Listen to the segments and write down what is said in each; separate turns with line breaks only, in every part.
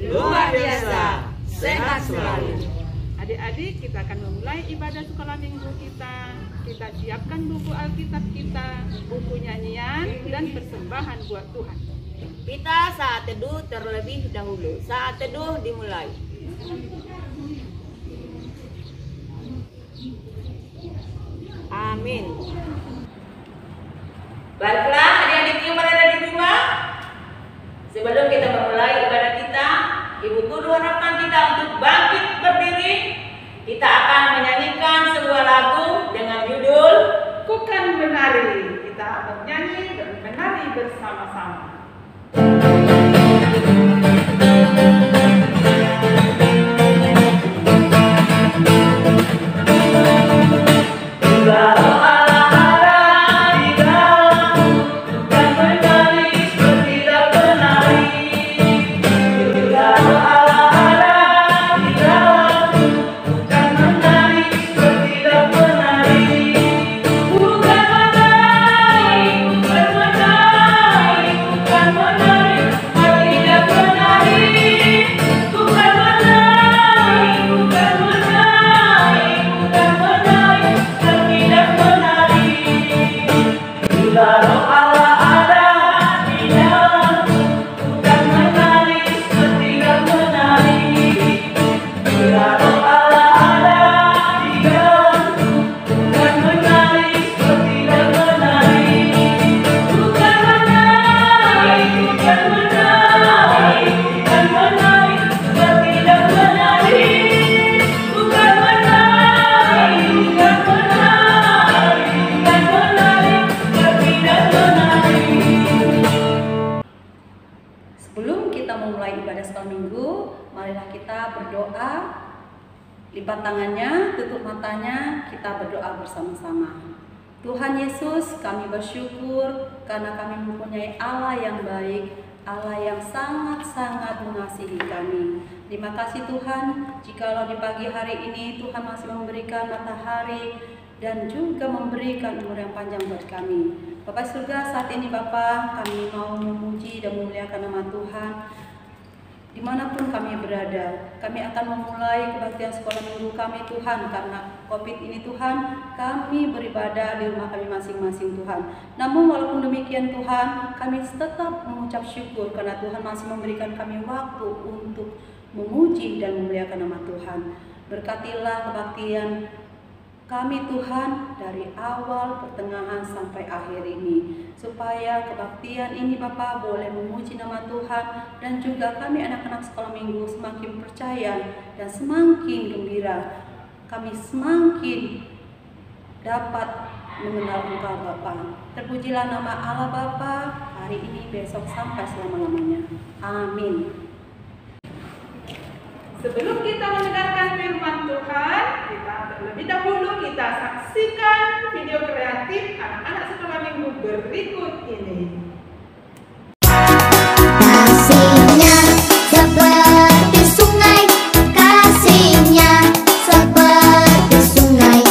luar biasa, sehat selalu.
Adik-adik, kita akan memulai ibadah sekolah minggu kita. Kita siapkan buku Alkitab kita, buku nyanyian, dan persembahan buat Tuhan.
Kita saat teduh terlebih dahulu. Saat teduh dimulai. Amin. Baiklah, adik-adik yang berada di rumah, sebelum kita memulai ibadah kita, Ibu Guru harapkan kita untuk bangkit berdiri. Kita akan menyanyikan sebuah lagu dengan judul
Ku Kan Menari. Kita bernyanyi dan menari bersama-sama.
Sebelum kita memulai ibadah sekolah minggu, marilah kita berdoa. Lipat tangannya, tutup matanya, kita berdoa bersama-sama. Tuhan Yesus, kami bersyukur karena kami mempunyai Allah yang baik, Allah yang sangat-sangat mengasihi kami. Terima kasih Tuhan, jikalau di pagi hari ini Tuhan masih memberikan matahari dan juga memberikan umur yang panjang buat kami. Bapak surga, saat ini Bapak, kami mau memuji dan memuliakan nama Tuhan. Dimanapun kami berada, kami akan memulai kebaktian sekolah minggu kami Tuhan. Karena COVID ini Tuhan, kami beribadah di rumah kami masing-masing Tuhan. Namun walaupun demikian Tuhan, kami tetap mengucap syukur karena Tuhan masih memberikan kami waktu untuk memuji dan memuliakan nama Tuhan. Berkatilah kebaktian kami Tuhan dari awal, pertengahan sampai akhir ini, supaya kebaktian ini Bapa boleh memuji nama Tuhan dan juga kami anak-anak sekolah minggu semakin percaya dan semakin gembira. Kami semakin dapat mengenal Engkau Bapa. Terpujilah nama Allah Bapa hari ini, besok sampai selama-lamanya. Amin.
Sebelum kita mendengarkan firman Tuhan, kita terlebih dahulu kita saksikan video kreatif anak-anak sekolah minggu berikut ini.
Kasihnya seperti sungai, kasihnya seperti sungai,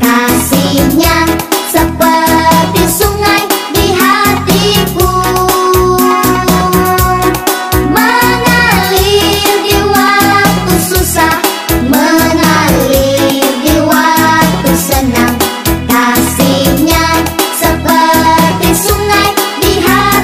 kasihnya seperti sungai di hatiku, mengalir di waktu susah, mengalir di waktu senang. Kasihnya seperti sungai di hatiku.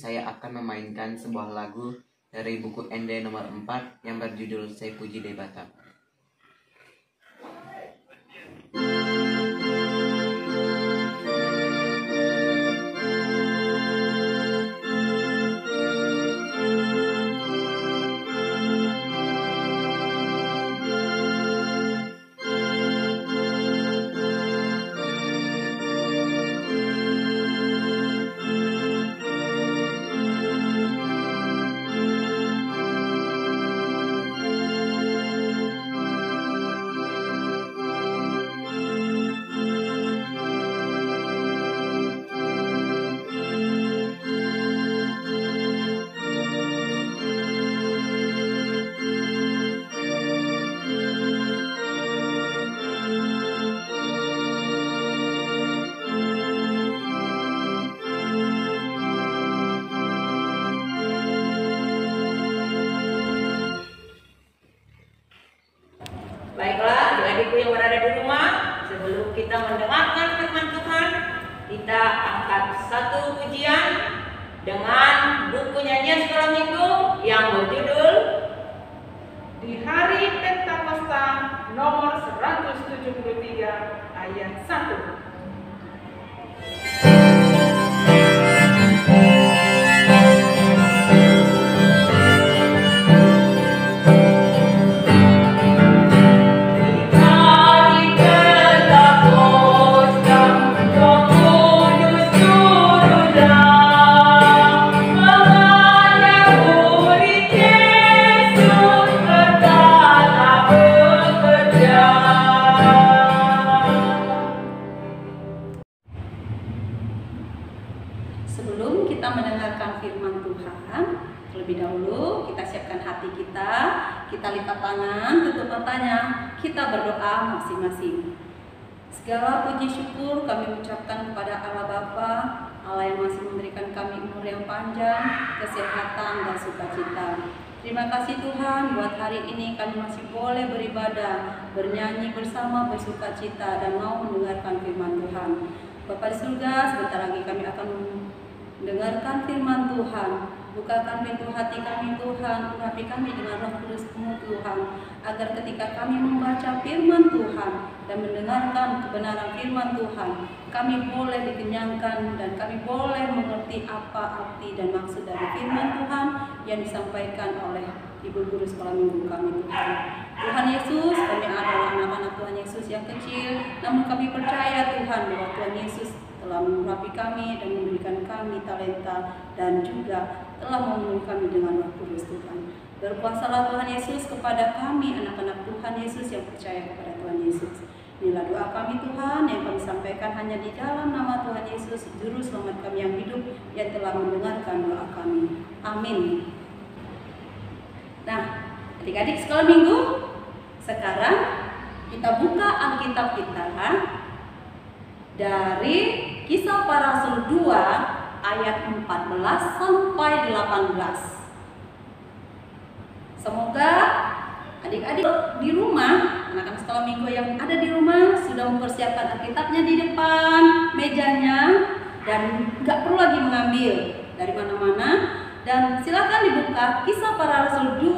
saya akan memainkan sebuah lagu dari buku ND nomor 4 yang berjudul Saya Puji Debata.
Baiklah, adik-adikku yang berada di rumah, sebelum kita mendengarkan firman Tuhan, kita angkat satu pujian dengan buku nyanyian sekolah minggu yang berjudul
Di Hari Pentakosta nomor 173 ayat 1.
Sebelum kita mendengarkan firman Tuhan, terlebih dahulu kita siapkan hati kita lipat tangan, tutup matanya, kita berdoa masing-masing. Segala puji syukur kami ucapkan kepada Allah Bapa, Allah yang masih memberikan kami umur yang panjang, kesehatan dan sukacita. Terima kasih Tuhan, buat hari ini kami masih boleh beribadah, bernyanyi bersama, bersukacita, dan mau mendengarkan firman Tuhan. Bapa di surga, sebentar lagi kami akan mendengarkan firman Tuhan. Bukakan pintu hati kami Tuhan, urapi kami dengan Roh Kudus-Mu Tuhan, agar ketika kami membaca firman Tuhan dan mendengarkan kebenaran firman Tuhan, kami boleh dikenyangkan dan kami boleh mengerti apa arti dan maksud dari firman Tuhan yang disampaikan oleh Ibu Guru Sekolah Minggu kami Tuhan. Tuhan Yesus, kami adalah anak-anak Tuhan Yesus yang kecil, namun kami percaya Tuhan bahwa Tuhan Yesus telah mengurapi kami dan memberikan kami talenta dan juga telah memenuhi kami dengan Roh Kudus Tuhan. Berkuasalah Tuhan Yesus kepada kami anak-anak Tuhan Yesus yang percaya kepada Tuhan Yesus. Inilah doa kami Tuhan yang kami sampaikan hanya di dalam nama Tuhan Yesus, Juru Selamat kami yang hidup, yang telah mendengarkan doa kami. Amin. Nah, adik-adik sekolah minggu, sekarang kita buka Alkitab kita dari Kisah Para Rasul 2 ayat 14 sampai 18. Semoga adik-adik di rumah, anak-anak sekolah minggu yang ada di rumah sudah mempersiapkan Alkitabnya di depan mejanya dan nggak perlu lagi mengambil dari mana-mana. Dan silakan dibuka Kisah Para Rasul 2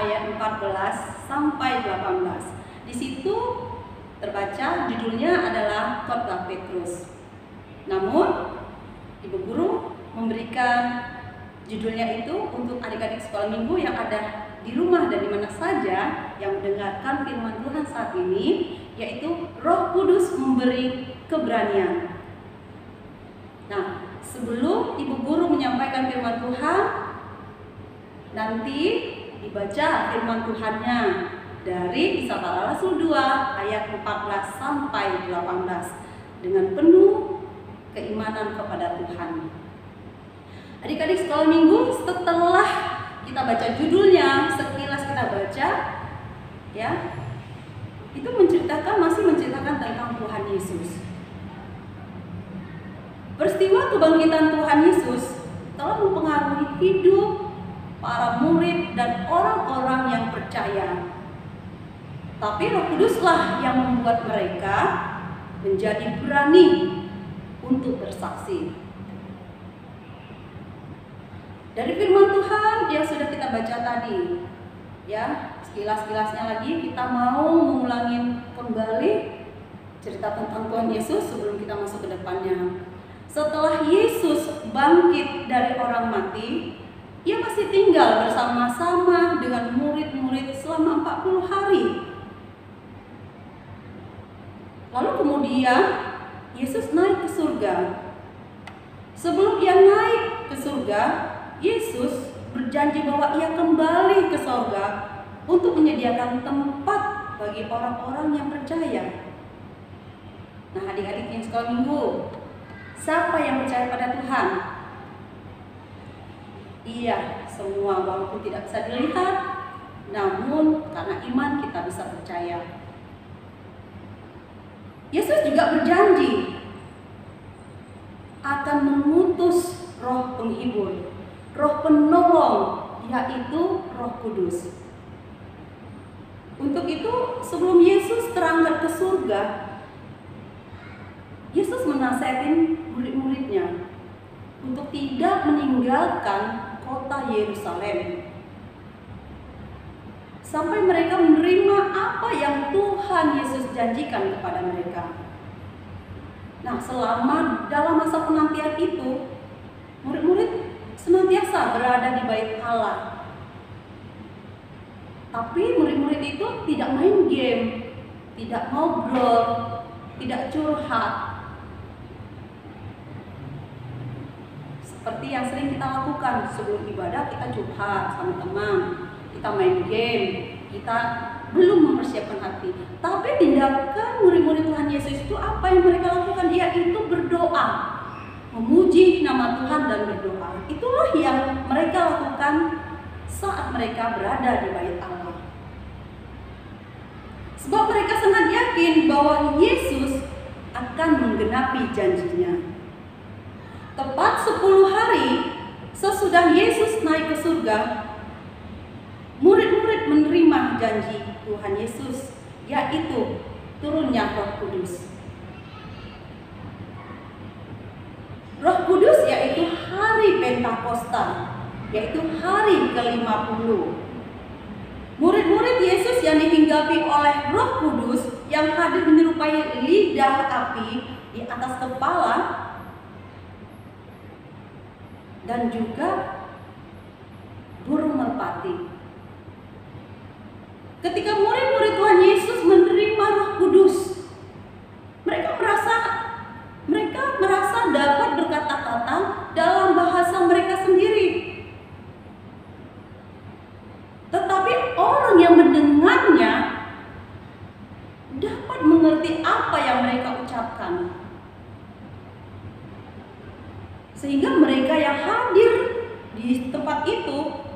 ayat 14 sampai 18. Di situ terbaca judulnya adalah Khotbah Petrus. Namun Ibu Guru memberikan judulnya itu untuk adik-adik sekolah minggu yang ada di rumah dan di mana saja yang mendengarkan firman Tuhan saat ini, yaitu Roh Kudus memberi keberanian. Nah, sebelum Ibu Guru menyampaikan firman Tuhan, nanti dibaca firman Tuhannya dari Kisah Para Rasul 2 ayat 14 sampai 18 dengan penuh keimanan kepada Tuhan. Adik-adik sekolah minggu, setelah kita baca judulnya, sekilas kita baca, ya, itu masih menceritakan tentang Tuhan Yesus. Peristiwa kebangkitan Tuhan Yesus telah mempengaruhi hidup para murid dan orang-orang yang percaya. Tapi Roh Kuduslah yang membuat mereka menjadi berani untuk bersaksi. Dari firman Tuhan yang sudah kita baca tadi, ya, sekilas-kilasnya lagi kita mau mengulangi kembali cerita tentang Tuhan Yesus sebelum kita masuk ke depannya. Setelah Yesus bangkit dari orang mati, ia masih tinggal bersama-sama dengan murid-murid selama 40 hari. Lalu kemudian Yesus naik ke surga. Sebelum ia naik ke surga, Yesus berjanji bahwa ia kembali ke surga untuk menyediakan tempat bagi orang-orang yang percaya. Nah, adik-adik yang sekolah minggu, siapa yang percaya pada Tuhan? Iya, semua, walaupun tidak bisa dilihat, namun karena iman kita bisa percaya. Yesus juga berjanji akan mengutus Roh penghibur, Roh penolong, yaitu Roh Kudus. Untuk itu, sebelum Yesus terangkat ke surga, Yesus menasihatin murid-muridnya untuk tidak meninggalkan kota Yerusalem sampai mereka menerima apa yang Tuhan Yesus janjikan kepada mereka. Nah, selama dalam masa penantian itu, murid-murid senantiasa berada di bait Allah. Tapi murid-murid itu tidak main game, tidak ngobrol, tidak curhat. Seperti yang sering kita lakukan sebelum ibadah, kita curhat sama teman, kita main game, kita belum mempersiapkan hati. Tapi tindakan murid-murid Tuhan Yesus itu apa yang mereka lakukan? Yaitu berdoa, memuji nama Tuhan dan berdoa. Itulah yang mereka lakukan saat mereka berada di bait Allah. Sebab mereka sangat yakin bahwa Yesus akan menggenapi janjinya. Tepat 10 hari sesudah Yesus naik ke surga, murid-murid menerima janji Tuhan Yesus, yaitu turunnya Roh Kudus. Roh Kudus yaitu hari Pentakosta, yaitu hari ke-50. Murid-murid Yesus yang dihinggapi oleh Roh Kudus yang hadir menyerupai lidah api di atas kepala dan juga burung merpati. Ketika murid-murid Tuhan Yesus menerima Roh Kudus, mereka merasa dapat berkata-kata dalam bahasa mereka sendiri. Tetapi orang yang mendengarnya dapat mengerti apa yang mereka ucapkan. Sehingga mereka yang hadir di tempat itu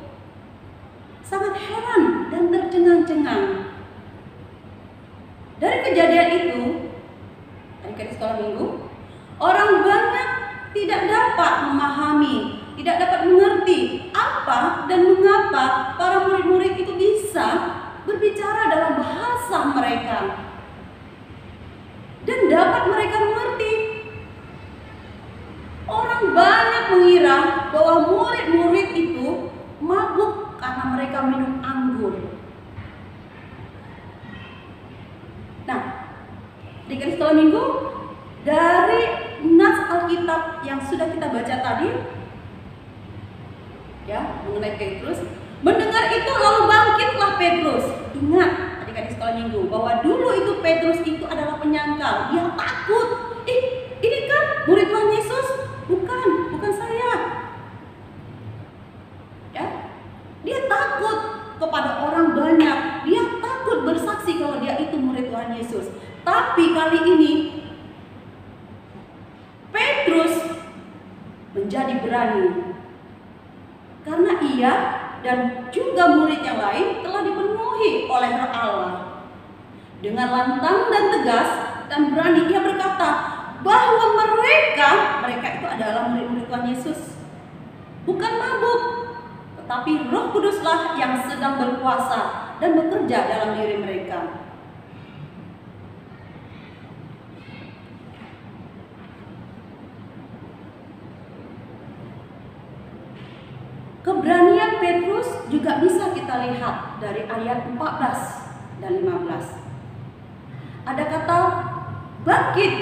sangat heran dan tercengang-cengang. Dari kejadian itu, adik-adik sekolah minggu, orang banyak tidak dapat memahami, tidak dapat mengerti apa dan mengapa para murid-murid itu bisa berbicara dalam bahasa mereka. Dan dapat mereka mengerti. Orang banyak mengira bahwa murid-murid itu mabuk karena mereka minum anggur. Nah, di sekolah minggu, dari nas Alkitab yang sudah kita baca tadi, ya, mengenai Petrus, mendengar itu lalu bangkitlah Petrus. Ingat, adik-adik sekolah minggu, bahwa dulu itu Petrus itu adalah penyangkal, dia takut. Ini kan murid Tuhan Yesus. Bukan saya. Ya, dia takut kepada orang banyak. Dia takut bersaksi kalau dia itu murid Tuhan Yesus. Tapi kali ini Petrus menjadi berani karena ia dan juga murid yang lain telah dipenuhi oleh Roh Allah. Dengan lantang dan tegas dan berani ia berkata bahwa mereka itu adalah murid-murid Tuhan Yesus, bukan mabuk, tetapi Roh Kuduslah yang sedang berkuasa dan bekerja dalam diri mereka. Keberanian Petrus juga bisa kita lihat dari ayat 14 dan 15. Ada kata bangkit,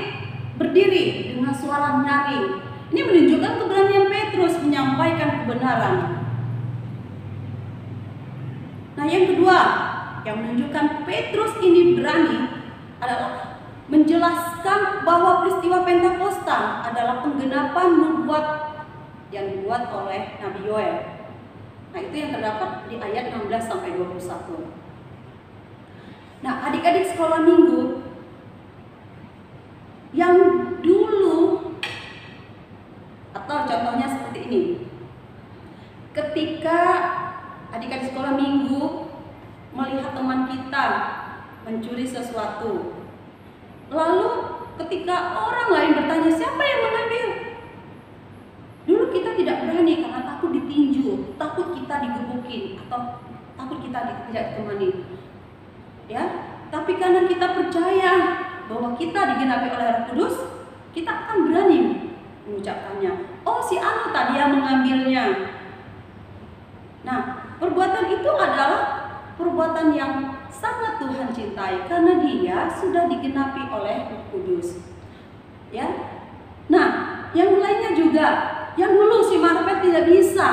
berdiri dengan suara nyaring. Ini menunjukkan keberanian Petrus menyampaikan kebenaran. Nah, yang kedua yang menunjukkan Petrus ini berani adalah menjelaskan bahwa peristiwa Pentakosta adalah penggenapan nubuat yang dibuat oleh Nabi Yoel. Nah, itu yang terdapat di ayat 16 sampai 21. Nah, adik-adik sekolah minggu yang dulu, atau contohnya seperti ini. Ketika adik-adik sekolah minggu melihat teman kita mencuri sesuatu, lalu ketika orang lain bertanya siapa yang mengambil, dulu kita tidak berani karena takut ditinju, takut kita digebukin, atau takut kita tidak ditemani. Ya, tapi karena kita percaya bahwa kita digenapi oleh Roh Kudus, kita akan berani mengucapkannya. Oh, si Ana tadi yang mengambilnya. Nah, perbuatan itu adalah perbuatan yang sangat Tuhan cintai karena dia sudah digenapi oleh Roh Kudus. Ya. Nah, yang lainnya juga, yang dulu si Marpet tidak bisa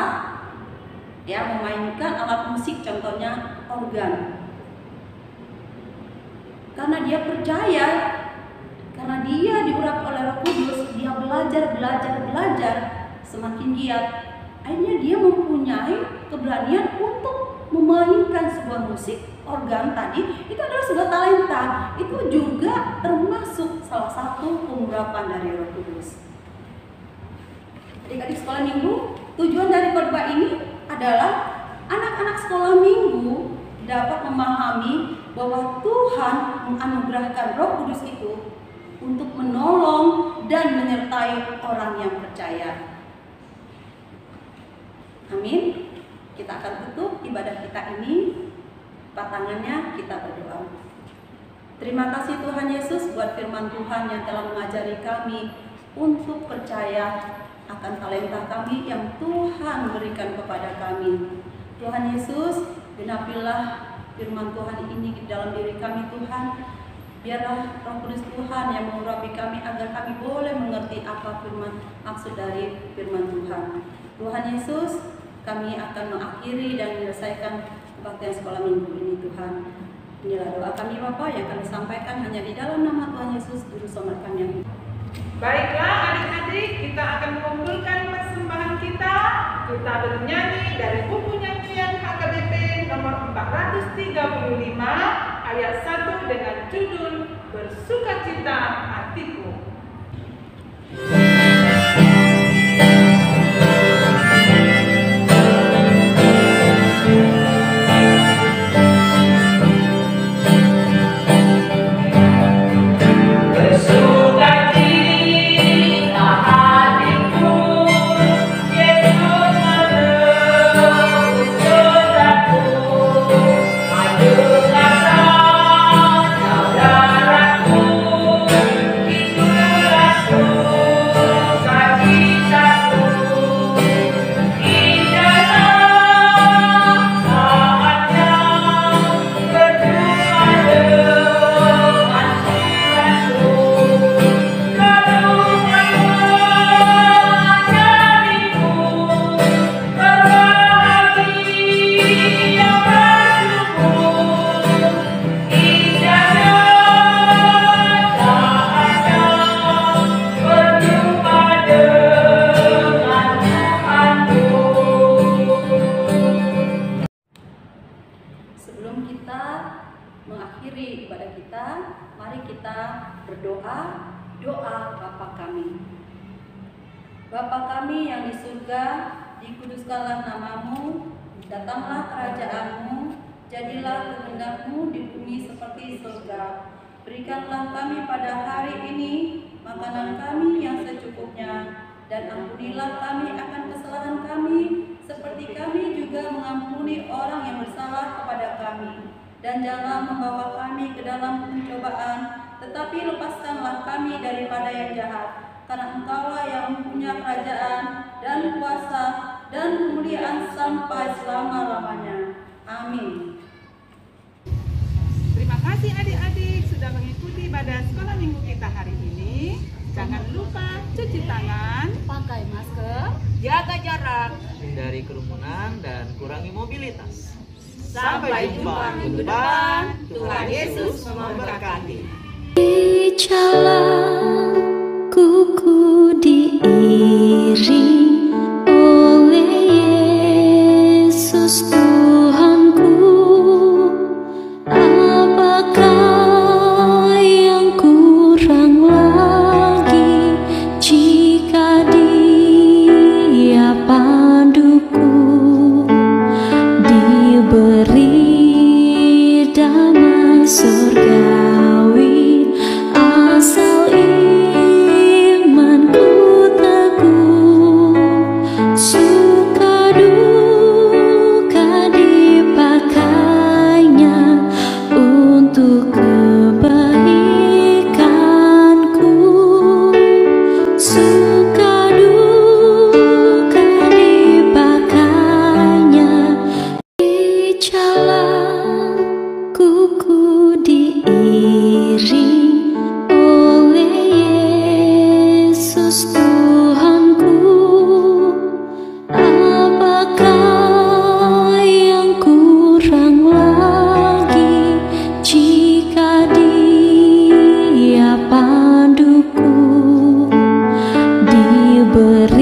ya memainkan alat musik, contohnya organ. Karena dia percaya, karena dia diurapi oleh Roh Kudus, dia belajar, semakin giat. Akhirnya dia mempunyai keberanian untuk memainkan sebuah musik organ tadi. Itu adalah sebuah talenta. Itu juga termasuk salah satu pengurapan dari Roh Kudus. Adik-adik sekolah minggu, tujuan dari khotbah ini adalah anak-anak sekolah minggu dapat memahami bahwa Tuhan menganugerahkan Roh Kudus itu untuk menolong dan menyertai orang yang percaya. Amin. Kita akan tutup ibadah kita ini. Tangannya kita berdoa. Terima kasih Tuhan Yesus buat firman Tuhan yang telah mengajari kami untuk percaya akan talenta kami yang Tuhan berikan kepada kami. Tuhan Yesus, genapilah firman Tuhan ini di dalam diri kami Tuhan. Biarlah Roh Kudus Tuhan yang mengurapi kami agar kami boleh mengerti apa maksud dari firman Tuhan. Tuhan Yesus, kami akan mengakhiri dan menyelesaikan kebaktian sekolah minggu ini Tuhan. Inilah doa kami Bapa yang kami sampaikan hanya di dalam nama Tuhan Yesus, Juru Selamat kami yang hidup.
Baiklah adik-adik, kita akan mengumpulkan persembahan kita. Kita bernyanyi dari buku nyanyian HKBP nomor 435 ayat 1 dengan judul Bersukacita Hatiku.
Bapa kami yang di surga, dikuduskanlah namamu, datanglah kerajaanmu, jadilah kehendak-Mu di bumi seperti surga. Berikanlah kami pada hari ini makanan kami yang secukupnya, dan ampunilah kami akan kesalahan kami, seperti kami juga mengampuni orang yang bersalah kepada kami. Dan jangan membawa kami ke dalam pencobaan, tetapi lepaskanlah kami daripada yang jahat. Karena Engkaulah yang punya kerajaan dan kuasa dan kemuliaan sampai selama-lamanya. Amin.
Terima kasih adik-adik sudah mengikuti ibadah sekolah minggu kita hari ini. Jangan lupa cuci tangan,
Pakai masker,
Jaga jarak.
hindari kerumunan dan kurangi mobilitas.
Sampai jumpa minggu depan. Tuhan Yesus memberkati.
Di jalanku ku diiring oleh Yesus Tuhanku. Apakah yang kurang lagi jika Dia panduku? Diberi damai surgawi asal imanku teguh. Suka duka dipakainya untuk kebaikanku. Suka duka dipakainya di jalanku ku diiring oleh Yesus Tuhanku. Apakah yang kurang lagi jika Dia panduku? Diberi